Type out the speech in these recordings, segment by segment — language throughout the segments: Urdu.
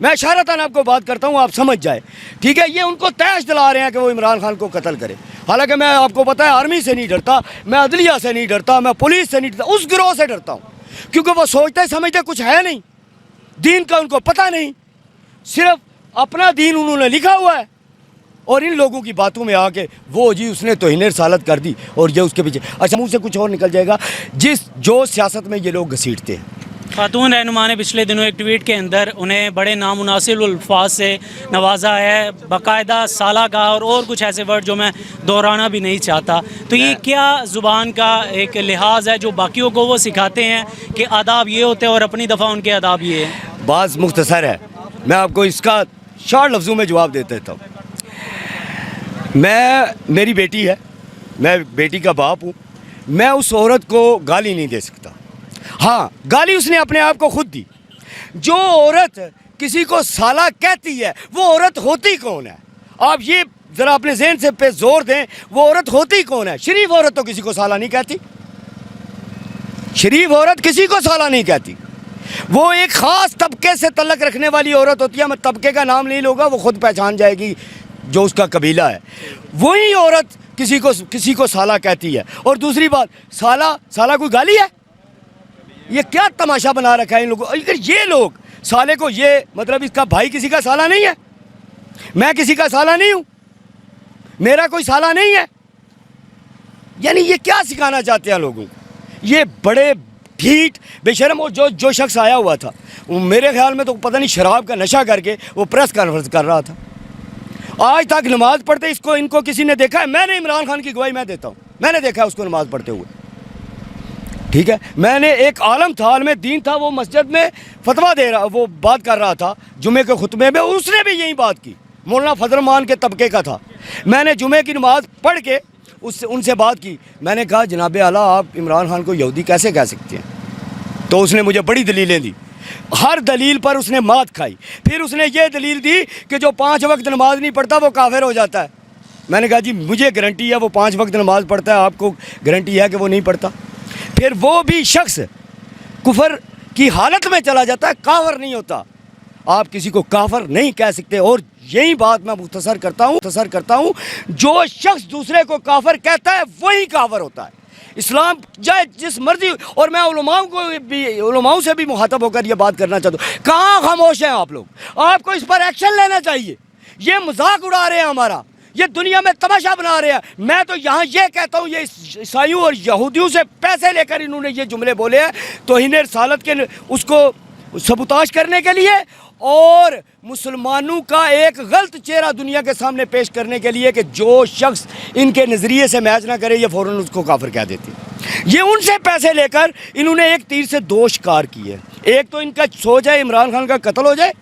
میں اشارتاً آپ کو بات کرتا ہوں, آپ سمجھ جائے, ٹھیک ہے. یہ ان کو تیش دلا رہے ہیں کہ وہ عمران خان کو قتل کرے, حالانکہ میں آپ کو پتہ ہے آرمی سے نہیں ڈرتا, میں عدلیہ سے نہیں ڈرتا, میں پولیس سے نہیں ڈرتا, اس گروہ سے ڈرتا ہوں, کیونکہ وہ سوچتے سمجھتے کچھ ہے نہیں, دین کا ان کو پتہ نہیں, صرف اپنا دین انہوں نے لکھا ہوا ہے, اور ان لوگوں کی باتوں میں آ کے وہ جی اس نے توہین رسالت کر دی, اور یہ اس کے پیچھے اچھا منہ سے کچھ اور نکل جائے گا, جو سیاست میں یہ لوگ گھسیٹتے ہیں. خاتون رہنما نے پچھلے دنوں ایک ٹویٹ کے اندر انہیں بڑے نامناسب الفاظ سے نوازا ہے, باقاعدہ سالہ کا اور کچھ ایسے ورڈ جو میں دہرانا بھی نہیں چاہتا. تو یہ کیا زبان کا ایک لحاظ ہے جو باقیوں کو وہ سکھاتے ہیں کہ آداب یہ ہوتے ہیں اور اپنی دفعہ ان کے آداب یہ ہیں؟ بات مختصر ہے, میں آپ کو اس کا شارٹ لفظوں میں جواب دے دیتا ہوں. میری بیٹی ہے, میں بیٹی کا باپ ہوں, میں اس عورت کو گالی نہیں دے سکتا. ہاں, گالی اس نے اپنے آپ کو خود دی. جو عورت کسی کو سالہ کہتی ہے وہ عورت ہوتی کون ہے؟ آپ یہ ذرا اپنے ذہن سے پہ زور دیں, وہ عورت ہوتی کون ہے؟ شریف عورت تو کسی کو سالہ نہیں کہتی, شریف عورت کسی کو سالہ نہیں کہتی. وہ ایک خاص طبقے سے تعلق رکھنے والی عورت ہوتی ہے, میں طبقے کا نام نہیں لوں گا, وہ خود پہچان جائے گی جو اس کا قبیلہ ہے. وہی عورت کسی کو سالہ کہتی ہے. اور دوسری بات, سالہ کوئی گالی ہے؟ یہ کیا تماشا بنا رکھا ہے ان لوگوں. اگر یہ لوگ سالے کو یہ مطلب اس کا بھائی کسی کا سالہ نہیں ہے, میں کسی کا سالہ نہیں ہوں, میرا کوئی سالہ نہیں ہے, یعنی یہ کیا سکھانا چاہتے ہیں لوگوں کو؟ یہ بڑے ڈھیٹ بے شرم. اور جو شخص آیا ہوا تھا میرے خیال میں تو پتہ نہیں شراب کا نشہ کر کے وہ پریس کانفرنس کر رہا تھا. آج تک نماز پڑھتے ان کو کسی نے دیکھا ہے؟ میں نے عمران خان کی گواہی میں دیتا ہوں, میں نے دیکھا ہے اس کو نماز پڑھتے ہوئے, ٹھیک ہے. میں نے ایک عالم تھا, عالم دین تھا, وہ مسجد میں فتویٰ دے رہا, وہ بات کر رہا تھا جمعے کے خطبے میں, اس نے بھی یہی بات کی. مولانا فضل الرحمان کے طبقے کا تھا. میں نے جمعے کی نماز پڑھ کے ان سے بات کی. میں نے کہا جناب اعلیٰ آپ عمران خان کو یہودی کیسے کہہ سکتے ہیں؟ تو اس نے مجھے بڑی دلیلیں دی, ہر دلیل پر اس نے مات کھائی. پھر اس نے یہ دلیل دی کہ جو 5 وقت نماز نہیں پڑھتا وہ کافر ہو جاتا ہے. میں نے کہا جی مجھے گارنٹی ہے وہ 5 وقت نماز پڑھتا ہے, آپ کو گارنٹی ہے کہ وہ نہیں پڑھتا؟ پھر وہ بھی شخص کفر کی حالت میں چلا جاتا ہے, کافر نہیں ہوتا. آپ کسی کو کافر نہیں کہہ سکتے. اور یہی بات میں مختصر کرتا ہوں, جو شخص دوسرے کو کافر کہتا ہے وہی کافر ہوتا ہے. اسلام جائے جس مرضی, اور میں علماؤں سے بھی مخاطب ہو کر یہ بات کرنا چاہتا ہوں, کہاں خاموش ہیں آپ لوگ؟ آپ کو اس پر ایکشن لینا چاہیے. یہ مذاق اڑا رہے ہیں ہمارا, یہ دنیا میں تماشا بنا رہے ہیں. میں تو یہاں یہ کہتا ہوں, یہ عیسائیوں اور یہودیوں سے پیسے لے کر انہوں نے یہ جملے بولے ہیں توہین رسالت کے, اس کو سبوتاش کرنے کے لیے, اور مسلمانوں کا ایک غلط چہرہ دنیا کے سامنے پیش کرنے کے لیے کہ جو شخص ان کے نظریے سے میچ نہ کرے یہ فوراً اس کو کافر کہہ دیتے. یہ ان سے پیسے لے کر انہوں نے ایک تیر سے 2 شکار کیے. ایک تو ان کا سوچ ہے عمران خان کا قتل ہو جائے,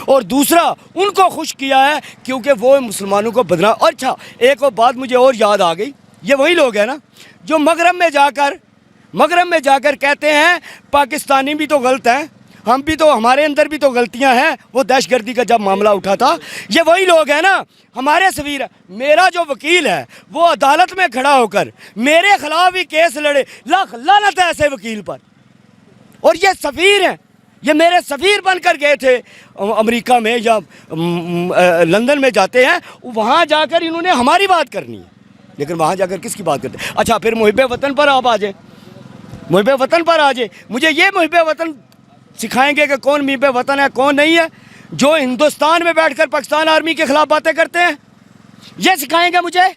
اور دوسرا ان کو خوش کیا ہے کیونکہ وہ مسلمانوں کو بدنام. اور اچھا ایک اور بات مجھے اور یاد آ گئی, یہ وہی لوگ ہیں نا جو مغرب میں جا کر کہتے ہیں پاکستانی بھی تو غلط ہیں, ہم بھی تو, ہمارے اندر بھی تو غلطیاں ہیں. وہ دہشت گردی کا جب معاملہ اٹھا تھا, یہ وہی لوگ ہیں نا ہمارے سفیر. میرا جو وکیل ہے وہ عدالت میں کھڑا ہو کر میرے خلاف ہی کیس لڑے, لاکھ لعنت ہے ایسے وکیل پر. اور یہ سفیر ہیں, یہ میرے سفیر بن کر گئے تھے امریکہ میں یا لندن میں جاتے ہیں, وہاں جا کر انہوں نے ہماری بات کرنی ہے, لیکن وہاں جا کر کس کی بات کرتے ہیں؟ اچھا پھر محب وطن پر آپ آ جائیں, محب وطن پر آ جائیں. مجھے یہ محب وطن سکھائیں گے کہ کون محب وطن ہے کون نہیں ہے؟ جو ہندوستان میں بیٹھ کر پاکستان آرمی کے خلاف باتیں کرتے ہیں, یہ سکھائیں گے مجھے؟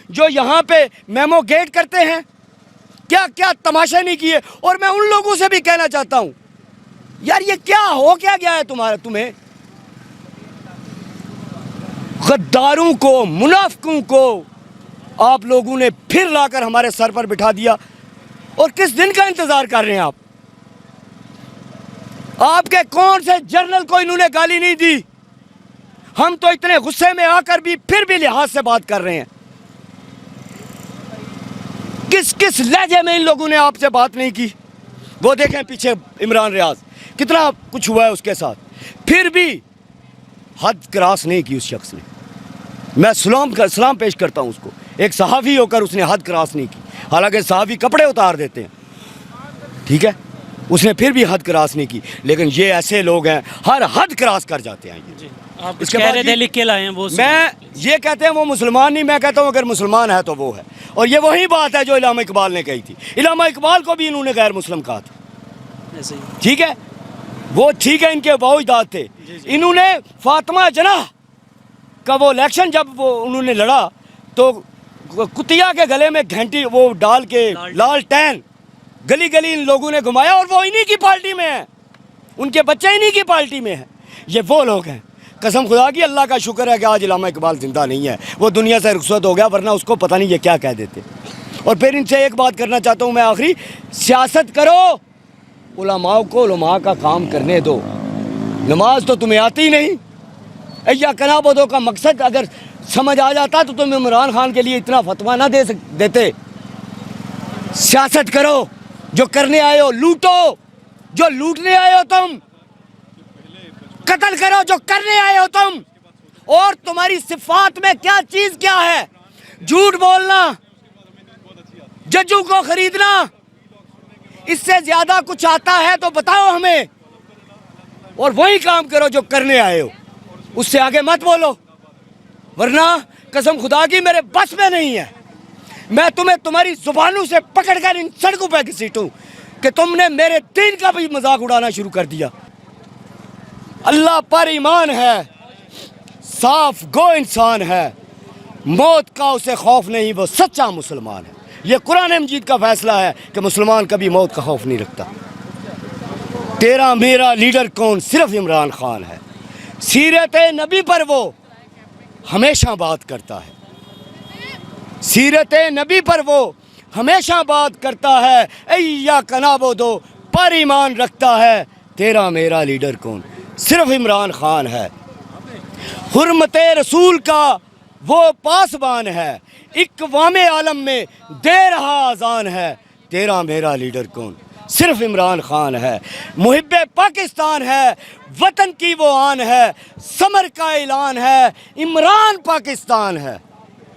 جو یہاں پہ میمو گیٹ کرتے ہیں, کیا تماشا نہیں کیے؟ اور میں ان لوگوں سے بھی کہنا چاہتا ہوں یار یہ کیا ہو کیا گیا ہے تمہیں؟ غداروں کو, منافقوں کو آپ لوگوں نے پھر لا کر ہمارے سر پر بٹھا دیا. اور کس دن کا انتظار کر رہے ہیں آپ؟ آپ کے کون سے جرنل کو انہوں نے گالی نہیں دی؟ ہم تو اتنے غصے میں آ کر بھی پھر بھی لحاظ سے بات کر رہے ہیں. کس لہجے میں ان لوگوں نے آپ سے بات نہیں کی؟ وہ دیکھیں پیچھے عمران ریاض, کتنا کچھ ہوا ہے اس کے ساتھ, پھر بھی حد کراس نہیں کی اس شخص نے. میں سلام پیش کرتا ہوں اس کو. ایک صحافی ہو کر اس نے حد کراس نہیں کی, حالانکہ صحافی کپڑے اتار دیتے ہیں, ٹھیک ہے. اس نے پھر بھی حد کراس نہیں کی، لیکن یہ ایسے لوگ ہیں ہر حد کراس کر جاتے ہیں یہ۔ آپ اس اس کے کہہ بعد رہے تھے لکھ کے لائے ہیں وہ میں یہ کہتے ہیں وہ مسلمان نہیں، میں کہتا ہوں اگر مسلمان ہے تو وہ ہے، اور یہ وہی بات ہے جو علامہ اقبال نے کہی تھی۔ علامہ اقبال کو بھی انہوں نے غیر مسلم کہا تھا، ایسے ہی۔ ٹھیک ہے، وہ ٹھیک ہے ان کے باؤ اجداد تھے۔ انہوں نے فاطمہ جناح کا وہ الیکشن جب وہ انہوں نے لڑا تو کتیا کے گلے میں گھنٹی وہ ڈال کے لال ٹین گلی گلی ان لوگوں نے گھمایا، اور وہ انہی کی پارٹی میں ہیں، ان کے بچے انہی کی پارٹی میں ہیں۔ یہ وہ لوگ ہیں، قسم خدا کی اللہ کا شکر ہے کہ آج علامہ اقبال زندہ نہیں ہے، وہ دنیا سے رخصت ہو گیا، ورنہ اس کو پتہ نہیں یہ کیا کہہ دیتے۔ اور پھر ان سے ایک بات کرنا چاہتا ہوں میں آخری، سیاست کرو، علماء کو علماء کا کام کرنے دو۔ نماز تو تمہیں آتی نہیں، یا کنابودوں کا مقصد اگر سمجھ آ جاتا تو تم عمران خان کے لیے اتنا فتویٰ نہ دیتے۔ سیاست کرو، جو کرنے آئے ہو لوٹو، جو لوٹنے آئے ہو تم، قتل کرو جو کرنے آئے ہو تم۔ اور تمہاری صفات میں کیا چیز کیا ہے؟ جھوٹ بولنا، ججوں کو خریدنا، اس سے زیادہ کچھ آتا ہے تو بتاؤ ہمیں، اور وہی کام کرو جو کرنے آئے ہو، اس سے آگے مت بولو، ورنہ قسم خدا کی میرے بس میں نہیں ہے، میں تمہیں تمہاری زبانوں سے پکڑ کر ان سڑکوں پہ گھسیٹوں کہ تم نے میرے دین کا بھی مذاق اڑانا شروع کر دیا۔ اللہ پر ایمان ہے، صاف گو انسان ہے، موت کا اسے خوف نہیں، وہ سچا مسلمان ہے۔ یہ قرآن مجید کا فیصلہ ہے کہ مسلمان کبھی موت کا خوف نہیں رکھتا۔ تیرا میرا لیڈر کون؟ صرف عمران خان ہے۔ سیرت نبی پر وہ ہمیشہ بات کرتا ہے، سیرت نبی پر وہ ہمیشہ بات کرتا ہے، ایاک نعبد پر ایمان رکھتا ہے۔ تیرا میرا لیڈر کون؟ صرف عمران خان ہے۔ حرمت رسول کا وہ پاسبان ہے، اقوام عالم میں دے رہا اذان ہے۔ تیرا میرا لیڈر کون؟ صرف عمران خان ہے۔ محب پاکستان ہے، وطن کی وہ آن ہے، ثمر کا اعلان ہے، عمران پاکستان ہے۔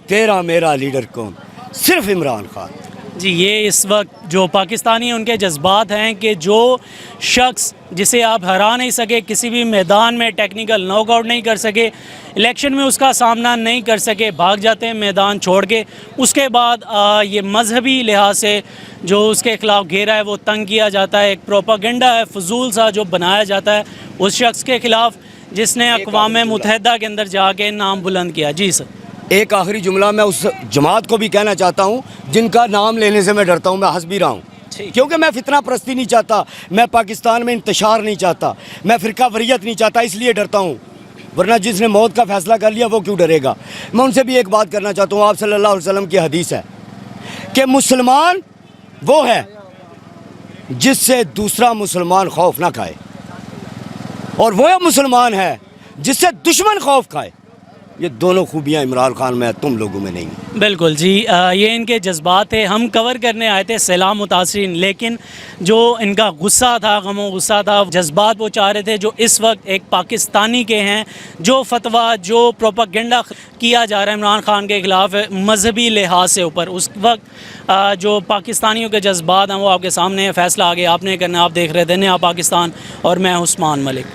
تیرا میرا لیڈر کون؟ صرف عمران خان۔ جی، یہ اس وقت جو پاکستانی ہیں ان کے جذبات ہیں کہ جو شخص جسے آپ ہرا نہیں سکے، کسی بھی میدان میں ٹیکنیکل ناک آؤٹ نہیں کر سکے، الیکشن میں اس کا سامنا نہیں کر سکے، بھاگ جاتے ہیں میدان چھوڑ کے۔ اس کے بعد یہ مذہبی لحاظ سے جو اس کے خلاف گھیرا ہے وہ تنگ کیا جاتا ہے، ایک پروپاگنڈا ہے فضول سا جو بنایا جاتا ہے اس شخص کے خلاف جس نے اقوام متحدہ کے اندر جا کے نام بلند کیا۔ جی سر، ایک آخری جملہ میں اس جماعت کو بھی کہنا چاہتا ہوں جن کا نام لینے سے میں ڈرتا ہوں، میں ہنس بھی رہا ہوں کیونکہ میں فتنہ پرستی نہیں چاہتا، میں پاکستان میں انتشار نہیں چاہتا، میں فرقہ وریت نہیں چاہتا، اس لیے ڈرتا ہوں، ورنہ جس نے موت کا فیصلہ کر لیا وہ کیوں ڈرے گا۔ میں ان سے بھی ایک بات کرنا چاہتا ہوں، آپ صلی اللہ علیہ وسلم کی حدیث ہے کہ مسلمان وہ ہے جس سے دوسرا مسلمان خوف نہ کھائے، اور وہ مسلمان ہے جس سے دشمن خوف کھائے۔ یہ دونوں خوبیاں عمران خان میں تم لوگوں میں نہیں ہیں۔ بالکل جی، یہ ان کے جذبات تھے، ہم کور کرنے آئے تھے سیلاب متاثرین، لیکن جو ان کا غصہ تھا، غم و غصہ تھا، جذبات وہ چاہ رہے تھے جو اس وقت ایک پاکستانی کے ہیں، جو فتویٰ جو پروپاگنڈا کیا جا رہا ہے عمران خان کے خلاف مذہبی لحاظ سے اوپر، اس وقت جو پاکستانیوں کے جذبات ہیں وہ آپ کے سامنے، فیصلہ آگے آپ نے کرنا۔ آپ دیکھ رہے تھے نیا پاکستان اور میں عثمان ملک۔